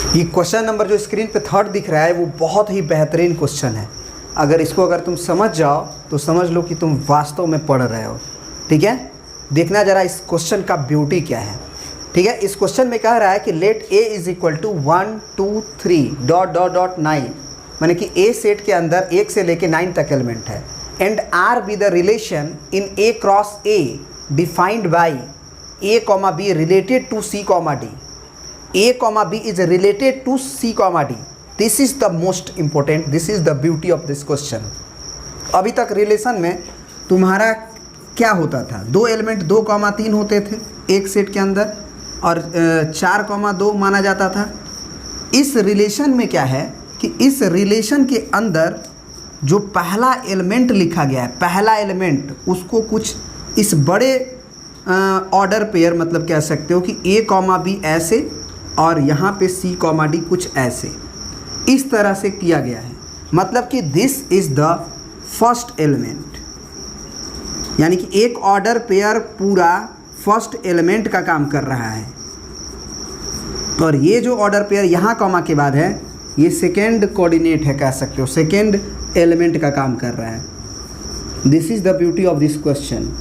ये question number जो screen पे थर्ड दिख रहा है वो बहुत ही बेहतरीन क्वेश्चन है। अगर तुम समझ जाओ तो समझ लो कि तुम वास्तव में पढ़ रहे हो। ठीक है, देखना ज़रा इस क्वेश्चन का ब्यूटी क्या है। ठीक है, इस क्वेश्चन में कह रहा है कि let A is equal to 1 2 3 dot dot dot 9, माने कि ए सेट के अंदर 1 से लेके 9 तक एलिमेंट है, and R be the relation in A cross A defined by A comma B related to C comma D. A comma B is related to C comma D. This is the most important. This is the beauty of this question. अभी तक relation में तुम्हारा क्या होता था? 2 element 2,3 होते थे एक सेट के अंदर और 4,2 माना जाता था। इस रिलेशन में क्या है कि इस रिलेशन के अंदर जो पहला एलिमेंट लिखा गया है, पहला एलिमेंट उसको कुछ इस बड़े ऑर्डर पेयर मतलब कह सकते हो कि A कॉमा B ऐसे और यहाँ पे C कॉमा D कुछ ऐसे, इस तरह से किया गया है। मतलब कि this is the first element, यानी कि एक ऑर्डर पेयर पूरा फर्स्ट एलिमेंट का काम कर रहा है, और ये जो ऑर्डर पेयर यहाँ कॉमा के बाद है ये सेकेंड कोऑर्डिनेट है, कह सकते हो सेकेंड एलिमेंट का काम कर रहा है। This is the beauty of this question.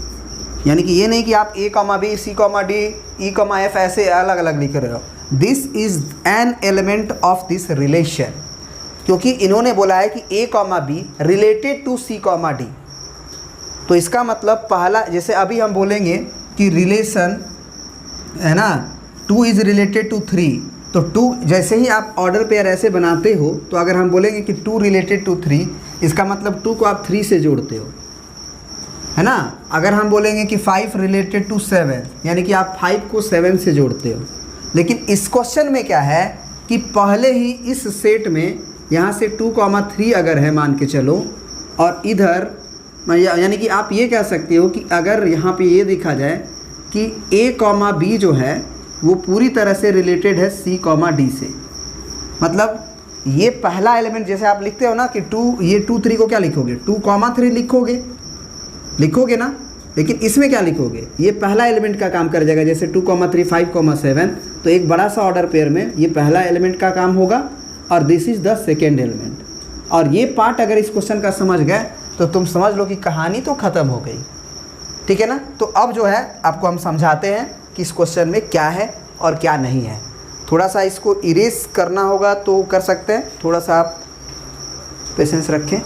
यानी कि ये नहीं कि आप A comma B C comma D E comma F ऐसे अलग अलग लिख रहे हो। This is an element of this relation, क्योंकि इन्होंने बोला है कि A comma B related to C comma D। तो इसका मतलब पहला, जैसे अभी हम बोलेंगे कि रिलेशन है ना 2 इज़ रिलेटेड टू 3, तो 2 जैसे ही आप ऑर्डर पेयर ऐसे बनाते हो तो अगर हम बोलेंगे कि 2 रिलेटेड टू 3, इसका मतलब 2 को आप 3 से जोड़ते हो, है ना। अगर हम बोलेंगे कि 5 रिलेटेड टू 7, यानी कि आप 5 को 7 से जोड़ते हो। लेकिन इस क्वेश्चन में क्या है कि पहले ही इस सेट में यहाँ से 2,3 अगर है मान के चलो, और इधर यानी कि आप ये कह सकते हो कि अगर यहाँ पे ये देखा जाए कि A कॉमा B जो है वो पूरी तरह से रिलेटेड है C कॉमा D से। मतलब ये पहला एलिमेंट, जैसे आप लिखते हो ना कि 2 3 को क्या लिखोगे 2,3 लिखोगे ना, लेकिन इसमें क्या लिखोगे, ये पहला एलिमेंट का काम कर जाएगा। जैसे 2,3 5,7, तो एक बड़ा सा ऑर्डर पेयर में ये पहला एलिमेंट का काम होगा और this is the second element. और ये पार्ट अगर इस क्वेश्चन का समझ गए तो तुम समझ लो कि कहानी तो ख़त्म हो गई। ठीक है ना। तो अब जो है आपको हम समझाते हैं कि इस क्वेश्चन में क्या है और क्या नहीं है। थोड़ा सा इसको इरेज करना होगा तो कर सकते हैं, थोड़ा सा आप पेशेंस रखें।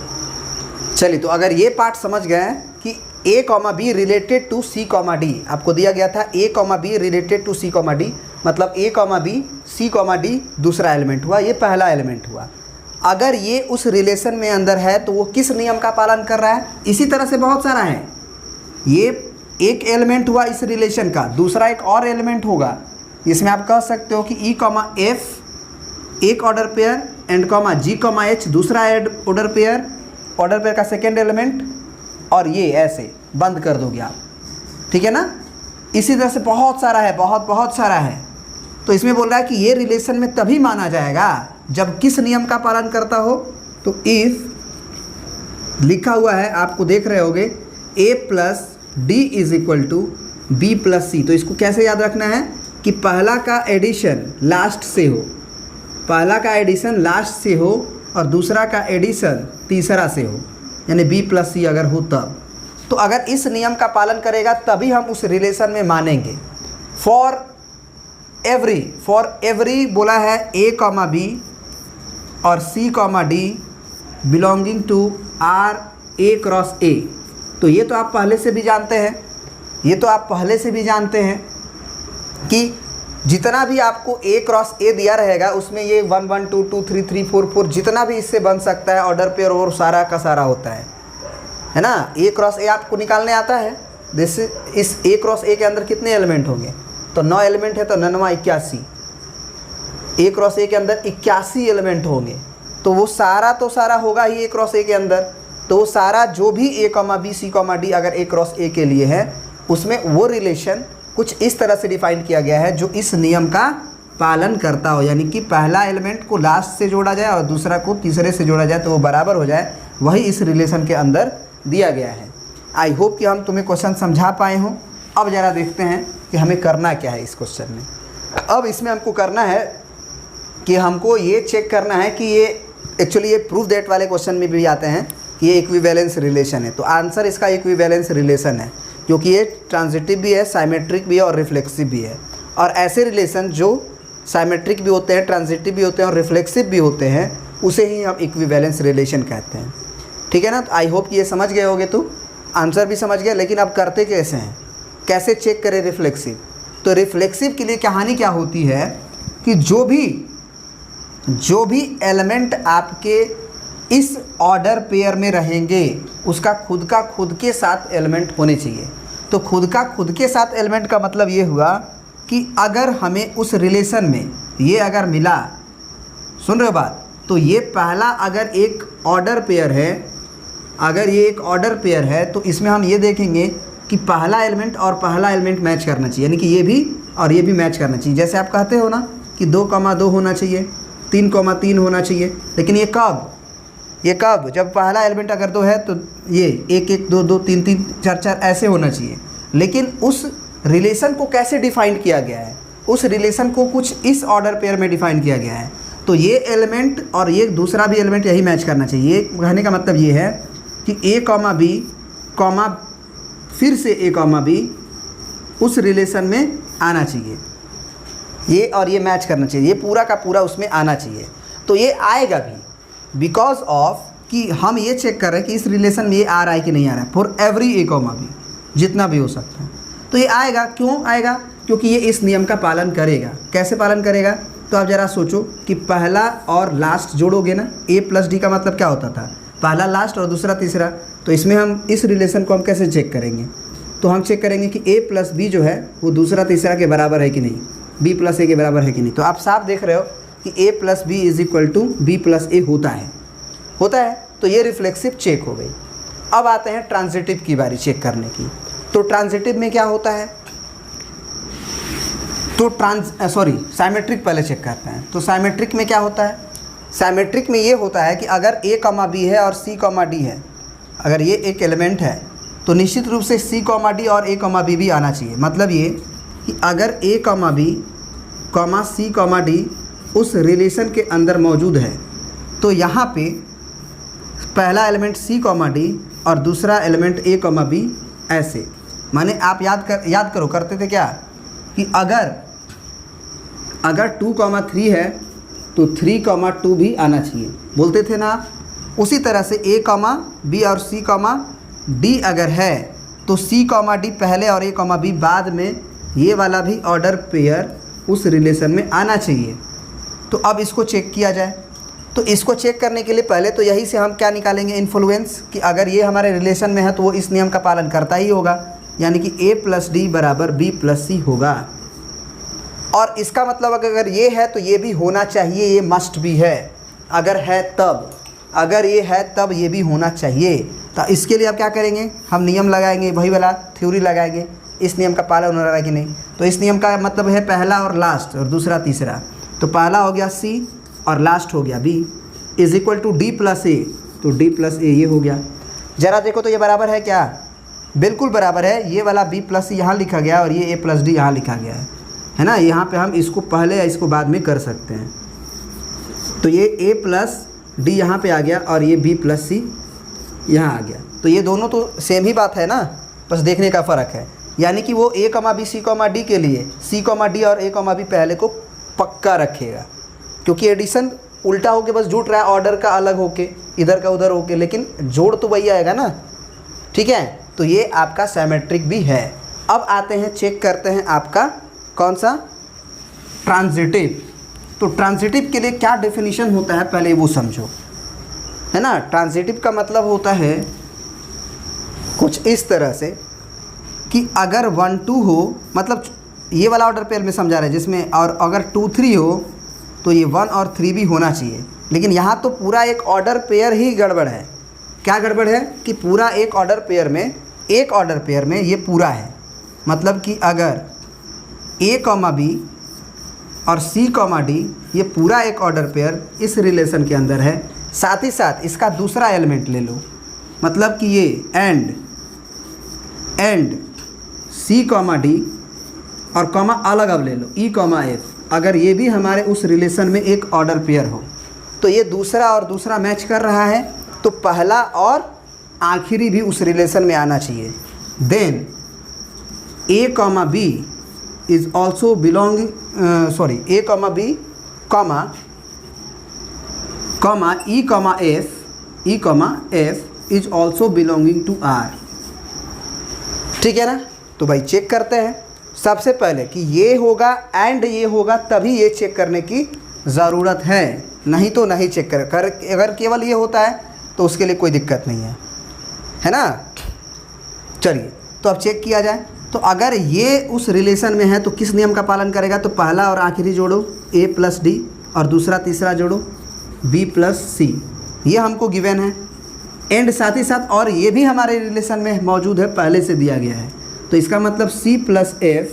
चलिए, तो अगर ये पार्ट समझ गए हैं कि A comma B related to C comma D, आपको दिया गया था A comma B related to C comma D, मतलब A comma B C comma D दूसरा एलिमेंट हुआ, ये पहला एलिमेंट हुआ। अगर ये उस रिलेशन में अंदर है तो वो किस नियम का पालन कर रहा है। इसी तरह से बहुत सारा है। ये एक एलिमेंट हुआ इस रिलेशन का, दूसरा एक और एलिमेंट होगा, इसमें आप कह सकते हो कि E कॉमा F एक order pair, and comma G comma H दूसरा ऑर्डर पेयर का सेकेंड एलिमेंट, और ये ऐसे बंद कर दोगे आप। ठीक है ना। इसी तरह से बहुत सारा है, बहुत सारा है। तो इसमें बोल रहा है कि ये रिलेशन में तभी माना जाएगा जब किस नियम का पालन करता हो। तो इफ लिखा हुआ है, आपको देख रहे होगे A plus D is equal to B plus C। तो इसको कैसे याद रखना है कि पहला का एडिशन लास्ट से हो, पहला का एडिशन लास्ट से हो और दूसरा का एडिशन तीसरा से हो, यानी B प्लस C अगर हो तब। तो अगर इस नियम का पालन करेगा तभी हम उस रिलेशन में मानेंगे। फॉर एवरी बोला है A कॉमा B और C comma D belonging to R A cross A। तो ये तो आप पहले से भी जानते हैं, कि जितना भी आपको A क्रॉस A दिया रहेगा उसमें ये 1 1 2 2 3 3 4 4 जितना भी इससे बन सकता है ऑर्डर पेयर, और सारा का सारा होता है ना। A क्रॉस A आपको निकालने आता है। इस A क्रॉस A के अंदर कितने एलिमेंट होंगे, तो 9 एलिमेंट है, तो 9 81। A क्रॉस A के अंदर 81 एलिमेंट होंगे, तो वो सारा तो सारा होगा ही A क्रॉस A के अंदर। तो वो सारा जो भी A comma B C comma D अगर A क्रॉस A के लिए है, उसमें वो रिलेशन कुछ इस तरह से डिफाइन किया गया है जो इस नियम का पालन करता हो, यानी कि पहला एलिमेंट को लास्ट से जोड़ा जाए और दूसरा को तीसरे से जोड़ा जाए तो वो बराबर हो जाए, वही इस रिलेशन के अंदर दिया गया है। आई होप कि हम तुम्हें क्वेश्चन समझा पाए हों। अब ज़रा देखते हैं कि हमें करना क्या है इस क्वेश्चन में। अब इसमें हमको करना है कि हमको ये चेक करना है कि ये एक्चुअली ये प्रूफ दैट वाले क्वेश्चन में भी आते हैं कि ये इक्विवेलेंस रिलेशन है। तो आंसर इसका इक्विवेलेंस रिलेशन है, क्योंकि ये ट्रांजिटिव भी है, साइमेट्रिक भी है और रिफ्लेक्सिव भी है। और ऐसे रिलेशन जो साइमेट्रिक भी होते हैं, ट्रांजिटिव भी होते हैं और रिफ्लेक्सिव भी होते हैं, उसे ही हम इक्विवेलेंस रिलेशन कहते हैं। ठीक है ना। तो आई होप कि ये समझ गए होगे, तो आंसर भी समझ गए। लेकिन अब करते कैसे हैं, कैसे चेक करें रिफ्लेक्सिव। तो रिफ्लेक्सिव के लिए कहानी क्या होती है कि जो भी एलिमेंट आपके इस ऑर्डर पेयर में रहेंगे उसका खुद के साथ एलिमेंट होने चाहिए। तो खुद के साथ एलिमेंट का मतलब ये हुआ कि अगर हमें उस रिलेशन में ये अगर मिला, सुन रहे हो बात, तो ये पहला अगर एक ऑर्डर पेयर है, अगर ये एक ऑर्डर पेयर है तो इसमें हम ये देखेंगे कि पहला एलिमेंट और पहला एलिमेंट मैच करना चाहिए, यानी कि ये भी और ये भी मैच करना चाहिए। जैसे आप कहते हो ना कि 2,2 होना चाहिए, 3,3 होना चाहिए। लेकिन ये कब जब पहला एलिमेंट अगर 2 है तो ये 1, 1, 2, 2, 3, 3, 4, 4 ऐसे होना चाहिए। लेकिन उस रिलेशन को कैसे डिफाइन किया गया है, उस रिलेशन को कुछ इस ऑर्डर पेयर में डिफाइन किया गया है। तो ये एलिमेंट और ये दूसरा भी एलिमेंट यही मैच करना चाहिए। ये कहने का मतलब ये है कि A, B, फिर से A, B उस रिलेशन में आना चाहिए, ये और ये मैच करना चाहिए, ये पूरा का पूरा उसमें आना चाहिए। तो ये आएगा भी बिकॉज ऑफ कि हम ये चेक कर रहे हैं कि इस रिलेशन में ये आ रहा है कि नहीं आ रहा है, फॉर एवरी A, B जितना भी हो सकता है। तो ये आएगा, क्यों आएगा, क्योंकि ये इस नियम का पालन करेगा। कैसे पालन करेगा, तो आप ज़रा सोचो कि पहला और लास्ट जोड़ोगे ना, A + D का मतलब क्या होता था, पहला लास्ट और दूसरा तीसरा। तो इसमें हम इस रिलेशन को हम कैसे चेक करेंगे, तो हम चेक करेंगे कि A + B जो है वो दूसरा तीसरा के बराबर है कि नहीं, B + A के बराबर है कि नहीं। तो आप साफ देख रहे हो कि A + B = B + A होता है। तो ये रिफ्लेक्सिव चेक हो गई। अब आते हैं ट्रांजिटिव की बारी चेक करने की। तो ट्रांजिटिव में क्या होता है, तो साइमेट्रिक पहले चेक करते हैं। तो साइमेट्रिक में क्या होता है, साइमेट्रिक में ये होता है कि अगर A, B है और C, D है, अगर ये एक एलिमेंट है तो निश्चित रूप से C, D और A, B भी आना चाहिए। मतलब ये कि अगर A, B, C, D उस रिलेशन के अंदर मौजूद है तो यहाँ पे पहला एलिमेंट C, D और दूसरा एलिमेंट A, B ऐसे। माने आप याद करो करते थे क्या कि अगर 2, 3 है तो 3, 2 भी आना चाहिए, बोलते थे ना। उसी तरह से A, B और C, D अगर है तो C, D पहले और A, B बाद में, ये वाला भी ऑर्डर पेयर उस रिलेशन में आना चाहिए। तो अब इसको चेक किया जाए। तो इसको चेक करने के लिए पहले तो यही से हम क्या निकालेंगे, इन्फ्लुएंस, कि अगर ये हमारे रिलेशन में है तो वो इस नियम का पालन करता ही होगा, यानी कि A + D = B + C होगा। और इसका मतलब अगर ये है तो ये भी होना चाहिए, ये मस्ट भी है। अगर ये है तब ये भी होना चाहिए। तो इसके लिए आप क्या करेंगे, हम नियम लगाएंगे, वही वाला थ्योरी लगाएंगे, इस नियम का पालन हो रहा है कि नहीं। तो इस नियम का मतलब है पहला और लास्ट और दूसरा तीसरा। तो पहला हो गया C और लास्ट हो गया B = D + A। तो D + A ये हो गया। ज़रा देखो तो ये बराबर है क्या, बिल्कुल बराबर है। ये वाला B + C यहाँ लिखा गया और ये A + D यहाँ लिखा गया है ना। यहाँ पे हम इसको पहले या इसको बाद में कर सकते हैं। तो ये A + D यहाँ पे आ गया और ये B + C यहाँ आ गया। तो ये दोनों तो सेम ही बात है ना, बस देखने का फ़र्क है। यानी कि वो A, B, C, D के लिए C, D और A, B पहले को पक्का रखेगा, क्योंकि एडिशन उल्टा होके बस जुट रहा है, ऑर्डर का अलग होके, इधर का उधर होके, लेकिन जोड़ तो वही आएगा ना। ठीक है, तो ये आपका साइमेट्रिक भी है। अब आते हैं चेक करते हैं आपका कौन सा, ट्रांजिटिव। तो ट्रांजिटिव के लिए क्या डेफिनेशन होता है पहले वो समझो, है ना। ट्रांजिटिव का मतलब होता है कुछ इस तरह से कि अगर 1, 2 हो, मतलब ये वाला ऑर्डर पेयर में समझा रहे हैं जिसमें, और अगर 2, 3 हो तो ये 1 और 3 भी होना चाहिए। लेकिन यहाँ तो पूरा एक ऑर्डर पेयर ही गड़बड़ है। क्या गड़बड़ है कि पूरा एक ऑर्डर पेयर में ये पूरा है। मतलब कि अगर A, B और C, D ये पूरा एक ऑर्डर पेयर इस रिलेशन के अंदर है, साथ ही साथ इसका दूसरा एलिमेंट ले लो, मतलब कि ये एंड C, D और कॉमा अलग अब ले लो, E, F अगर ये भी हमारे उस रिलेशन में एक ऑर्डर पेयर हो, तो ये दूसरा और दूसरा मैच कर रहा है, तो पहला और आखिरी भी उस रिलेशन में आना चाहिए। Then A comma B is also belonging, A comma B comma E comma F is also belonging to R. ठीक है ना। तो भाई चेक करते हैं सबसे पहले कि ये होगा एंड ये होगा, तभी ये चेक करने की ज़रूरत है, नहीं तो नहीं चेक कर। अगर केवल ये होता है तो उसके लिए कोई दिक्कत नहीं है ना। चलिए तो अब चेक किया जाए। तो अगर ये उस रिलेशन में है तो किस नियम का पालन करेगा, तो पहला और आखिरी जोड़ो ए प्लस डी और दूसरा तीसरा जोड़ो बी प्लस सी, ये हमको गिवन है। एंड साथ ही साथ और ये भी हमारे रिलेशन में मौजूद है, पहले से दिया गया है। तो इसका मतलब सी प्लस एफ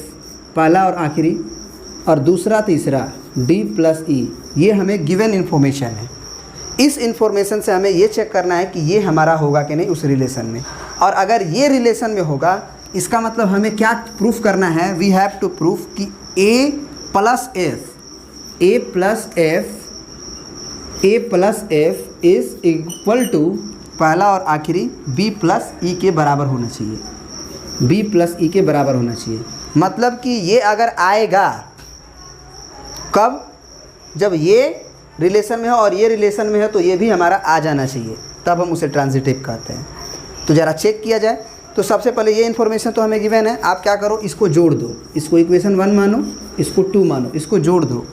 पहला और आखिरी और दूसरा तीसरा डी प्लस ई, ये हमें गिवन इन्फॉर्मेशन है। इस इन्फॉर्मेशन से हमें ये चेक करना है कि ये हमारा होगा कि नहीं उस रिलेशन में। और अगर ये रिलेशन में होगा, इसका मतलब हमें क्या प्रूफ करना है, वी हैव टू प्रूफ कि a plus f is equal to पहला और आखिरी बी प्लस ई के बराबर होना चाहिए, बी प्लस ई के बराबर होना चाहिए। मतलब कि ये अगर आएगा कब, जब ये रिलेशन में हो और ये रिलेशन में है, तो ये भी हमारा आ जाना चाहिए, तब हम उसे ट्रांजिटिव कहते हैं। तो ज़रा चेक किया जाए। तो सबसे पहले ये इन्फॉर्मेशन तो हमें गिवन है, आप क्या करो, इसको जोड़ दो, इसको इक्वेशन 1 मानो, इसको 2 मानो, इसको जोड़ दो।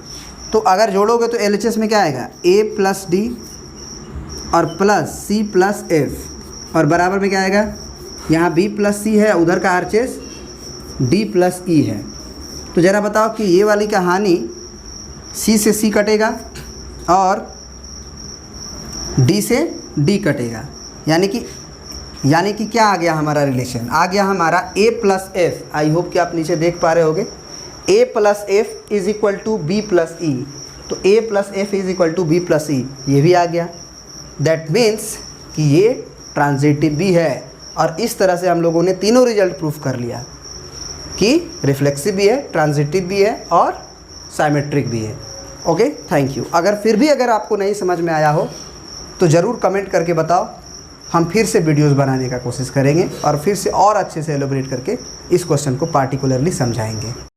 तो अगर जोड़ोगे तो LHS में क्या आएगा, ए प्लस डी और प्लस सी प्लस एफ, और बराबर में क्या आएगा, यहाँ बी प्लस सी है, उधर का RHS डी प्लस ई है। तो ज़रा बताओ कि ये वाली कहानी सी से सी कटेगा और डी से डी कटेगा, यानी कि क्या आ गया हमारा रिलेशन, आ गया हमारा a plus f. I hope कि आप नीचे देख पा रहे होगे, a plus f is equal to b plus e. तो a plus f is equal to b plus e, ये भी आ गया। दैट मीन्स कि ये ट्रांजिटिव भी है। और इस तरह से हम लोगों ने तीनों रिजल्ट प्रूफ कर लिया कि रिफ्लेक्सिव भी है, ट्रांजिटिव भी है और साइमेट्रिक भी है। Okay, thank you. अगर आपको नहीं समझ में आया हो तो ज़रूर कमेंट करके बताओ, हम फिर से वीडियोस बनाने का कोशिश करेंगे और फिर से और अच्छे से एलोबरेट करके इस क्वेश्चन को पार्टिकुलरली समझाएंगे।